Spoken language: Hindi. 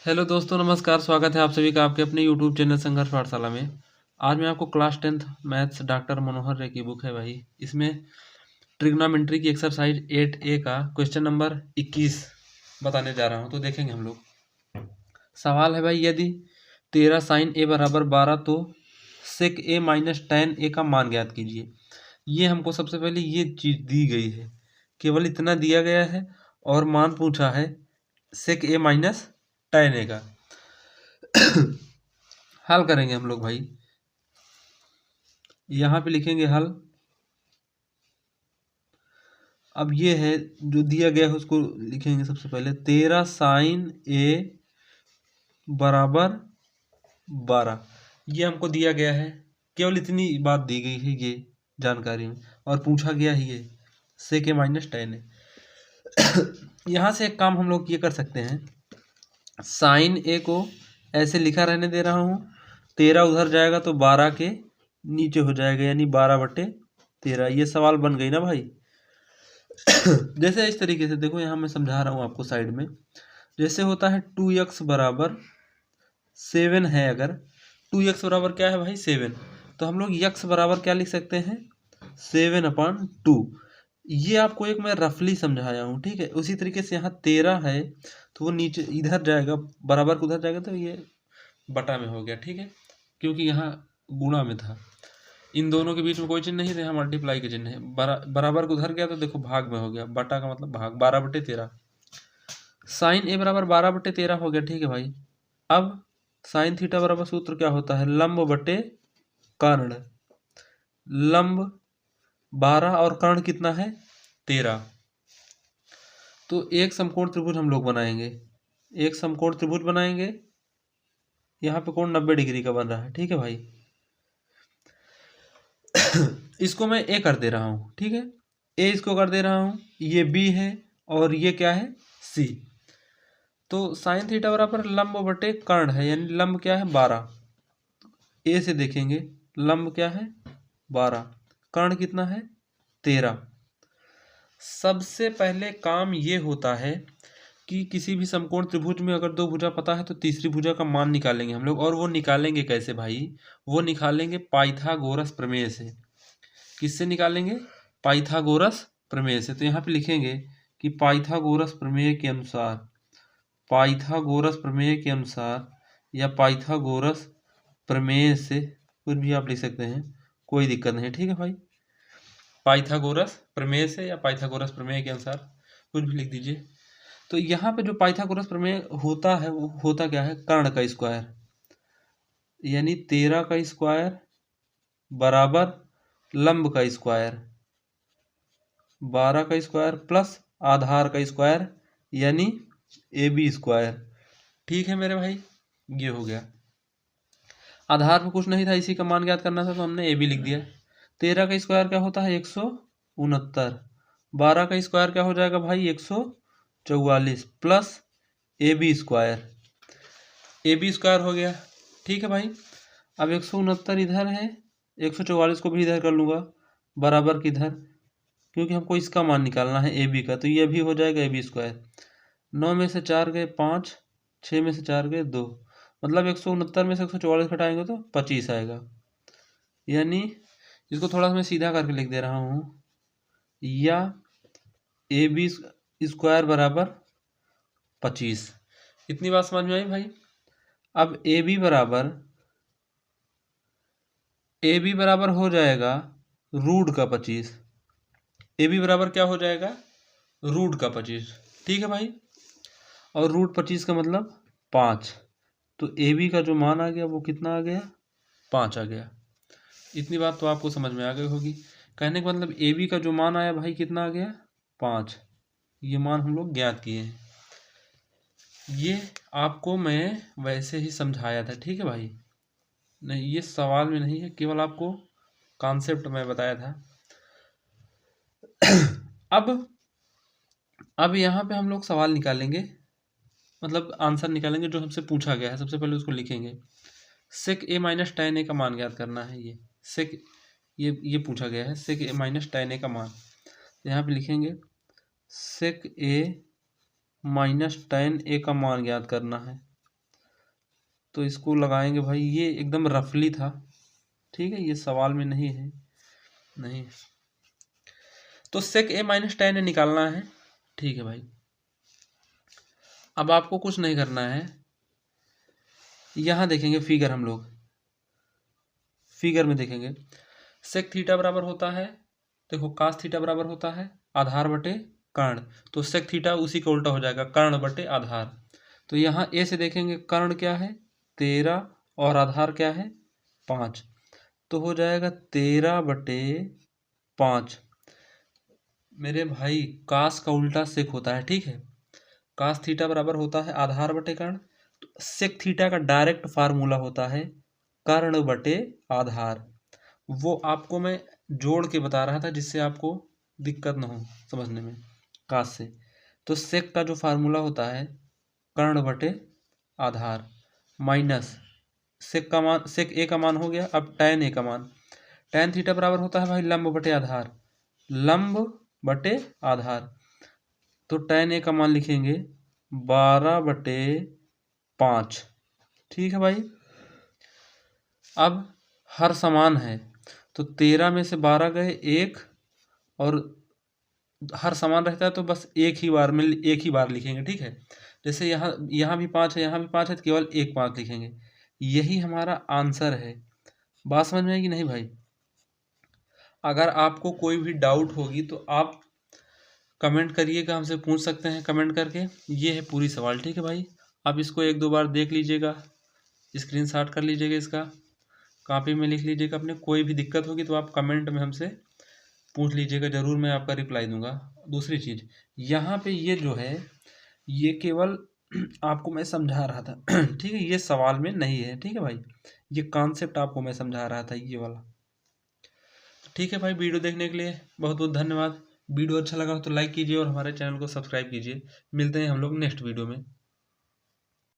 हेलो दोस्तों, नमस्कार। स्वागत है आप सभी का आपके अपने यूट्यूब चैनल संघर्ष पाठशाला में। आज मैं आपको क्लास 10th मैथ्स डॉक्टर मनोहर रे की बुक है भाई, इसमें ट्रिग्नोमेट्री की एक्सरसाइज 8A का क्वेश्चन नंबर 21 बताने जा रहा हूं। तो देखेंगे हम लोग। सवाल है भाई, यदि 13 साइन ए बराबर 12 तो सेक ए माइनस tan ए का मान ज्ञात कीजिए। ये हमको सबसे पहले ये चीज़ दी गई है, केवल इतना दिया गया है और मान पूछा है सेक ए माइनस tan ए का। हल करेंगे हम लोग भाई, यहाँ पे लिखेंगे हल। अब ये है जो दिया गया है उसको लिखेंगे सबसे पहले। 13 साइन ए बराबर 12, ये हमको दिया गया है, केवल इतनी बात दी गई है ये जानकारी में, और पूछा गया ही है सेक ए माइनस tan ए। यहाँ से एक काम हम लोग ये कर सकते हैं, साइन ए को ऐसे लिखा रहने दे रहा हूँ, 13 उधर जाएगा तो 12 के नीचे हो जाएगा, यानी 12/13। ये सवाल बन गई ना भाई। जैसे इस तरीके से देखो, यहाँ मैं समझा रहा हूँ आपको साइड में। जैसे होता है 2x बराबर 7 है, अगर 2x बराबर क्या है भाई 7, तो हम लोग x बराबर क्या लिख सकते हैं 7/2। ये आपको एक मैं रफली समझाया हूँ, ठीक है। उसी तरीके से यहाँ 13 है तो वो नीचे इधर जाएगा, बराबर को उधर जाएगा, तो ये बटा में हो गया, ठीक है, क्योंकि यहाँ गुणा में था। इन दोनों के बीच में कोई चिन्ह नहीं था, यहाँ मल्टीप्लाई के चिन्ह है। बराबर को उधर गया तो देखो भाग में हो गया, बटा का मतलब भाग, 12/13। साइन ए बराबर 12/13 हो गया, ठीक है भाई। अब साइन थीटा बराबर सूत्र क्या होता है, लंब बटे कर्ण। लंब 12 और कर्ण कितना है 13। तो एक समकोण त्रिभुज हम लोग बनाएंगे, एक समकोण त्रिभुज बनाएंगे। यहाँ पे कोण 90 डिग्री का बन रहा है, ठीक है भाई। इसको मैं ए कर दे रहा हूँ, ठीक है, ए इसको कर दे रहा हूँ, ये बी है और ये क्या है सी। तो साइन थीटा बराबर लंब बटे कर्ण है, यानी लंब क्या है 12। ए से देखेंगे, लंब क्या है 12, कर्ण कितना है 13। सबसे पहले काम ये होता है कि किसी भी समकोण त्रिभुज में अगर दो भुजा पता है तो तीसरी भुजा का मान निकालेंगे हम लोग। और वो निकालेंगे कैसे भाई, वो निकालेंगे पाइथागोरस प्रमेय से। किससे निकालेंगे, पाइथागोरस प्रमेय से। तो यहाँ पे लिखेंगे कि पाइथागोरस प्रमेय के अनुसार, पाइथागोरस प्रमेय के अनुसार या पाइथागोरस प्रमेय से, कुछ भी आप लिख सकते हैं, कोई दिक्कत नहीं, ठीक है भाई। पाइथागोरस प्रमेय से या पाइथागोरस प्रमेय के अनुसार कुछ भी लिख दीजिए। तो यहाँ पे जो पाइथागोरस प्रमेय होता है वो होता क्या है, कर्ण का स्क्वायर, यानी 13 का स्क्वायर बराबर लंब का स्क्वायर, 12 का स्क्वायर प्लस आधार का स्क्वायर, यानी AB स्क्वायर। ठीक है मेरे भाई, ये हो गया। आधार पे कुछ नहीं था, इसी का मान ज्ञात करना था तो हमने AB लिख दिया। 13 का स्क्वायर क्या होता है 169, 12 का स्क्वायर क्या हो जाएगा भाई 144 plus AB square, AB square हो गया, ठीक है भाई। अब 169 इधर है, 144 को भी इधर कर लूँगा, बराबर किधर, क्योंकि हमको इसका मान निकालना है AB का, तो ये भी हो जाएगा AB स्क्वायर। 9 में से 4 गए 5, 6 में से 4 गए 2, मतलब 169 में से 144 घटाएंगे तो 25 आएगा। यानी इसको थोड़ा सा मैं सीधा करके लिख दे रहा हूँ, या AB स्क्वायर बराबर 25। इतनी बात समझ में आई भाई। अब AB बराबर हो जाएगा रूट का 25। AB बराबर क्या हो जाएगा, रूट का 25, ठीक है भाई। और रूट 25 का मतलब 5, तो AB का जो मान आ गया वो कितना आ गया 5 आ गया। इतनी बात तो आपको समझ में आ गई होगी। कहने का मतलब AB का जो मान आया भाई कितना आ गया 5, ये मान हम लोग ज्ञात किए हैं। ये आपको मैं वैसे ही समझाया था, ठीक है भाई, नहीं ये सवाल में नहीं है, केवल आपको कॉन्सेप्ट मैं बताया था। अब यहाँ पे हम लोग सवाल निकालेंगे, मतलब आंसर निकालेंगे जो हमसे पूछा गया है। सबसे पहले उसको लिखेंगे, सेक ए माइनस tan ए का मान ज्ञात करना है। ये सेक, ये पूछा गया है सेक ए माइनस tan ए का मान। तो यहाँ पे लिखेंगे सेक ए माइनस tan ए का मान ज्ञात करना है। तो इसको लगाएंगे भाई, ये एकदम रफली था, ठीक है, ये सवाल में नहीं है, नहीं। तो सेक ए माइनस टेन ए निकालना है, ठीक है भाई। अब आपको कुछ नहीं करना है, यहाँ देखेंगे फिगर, हम लोग फिगर में देखेंगे सेक थीटा बराबर होता है, देखो कास थीटा बराबर होता है आधार बटे कर्ण, तो सेक थीटा उसी का उल्टा हो जाएगा, कर्ण बटे आधार। तो यहाँ ए से देखेंगे कर्ण क्या है 13 और आधार क्या है 5, तो हो जाएगा 13/5। मेरे भाई कास का उल्टा सेक होता है, ठीक है, कास थीटा बराबर होता है आधार बटे कर्ण, तो सेक थीटा का डायरेक्ट फार्मूला होता है कर्ण बटे आधार। वो आपको मैं जोड़ के बता रहा था जिससे आपको दिक्कत ना हो समझने में कास से। तो सेक का जो फार्मूला होता है कर्ण बटे आधार माइनस सेक का मान, सेक ए का मान हो गया, अब टैन ए का मान, टैन थीटा बराबर होता है भाई लंब बटे आधार, लंब बटे आधार, तो टैन ए का मान लिखेंगे 12/5, ठीक है भाई। अब हर समान है, तो 13 में से 12 गए 1, और हर समान रहता है तो बस एक ही बार लिखेंगे, ठीक है। जैसे यहाँ भी 5 है, यहाँ भी 5 है, तो केवल एक 5 लिखेंगे, यही हमारा आंसर है। बात समझ में आएगी नहीं भाई? अगर आपको कोई भी डाउट होगी तो आप कमेंट करिएगा, हमसे पूछ सकते हैं कमेंट करके। ये है पूरी सवाल, ठीक है भाई। आप इसको 1-2 बार देख लीजिएगा, स्क्रीनशॉट कर लीजिएगा, इसका कॉपी में लिख लीजिएगा अपने। कोई भी दिक्कत होगी तो आप कमेंट में हमसे पूछ लीजिएगा, ज़रूर मैं आपका रिप्लाई दूंगा। दूसरी चीज़, यहाँ पे ये जो है ये केवल आपको मैं समझा रहा था ठीक है, ये सवाल में नहीं है, ठीक है भाई, ये कॉन्सेप्ट आपको मैं समझा रहा था ये वाला। ठीक है भाई, वीडियो देखने के लिए बहुत बहुत धन्यवाद। वीडियो अच्छा लगा हो तो लाइक कीजिए और हमारे चैनल को सब्सक्राइब कीजिए। मिलते हैं हम लोग नेक्स्ट वीडियो में।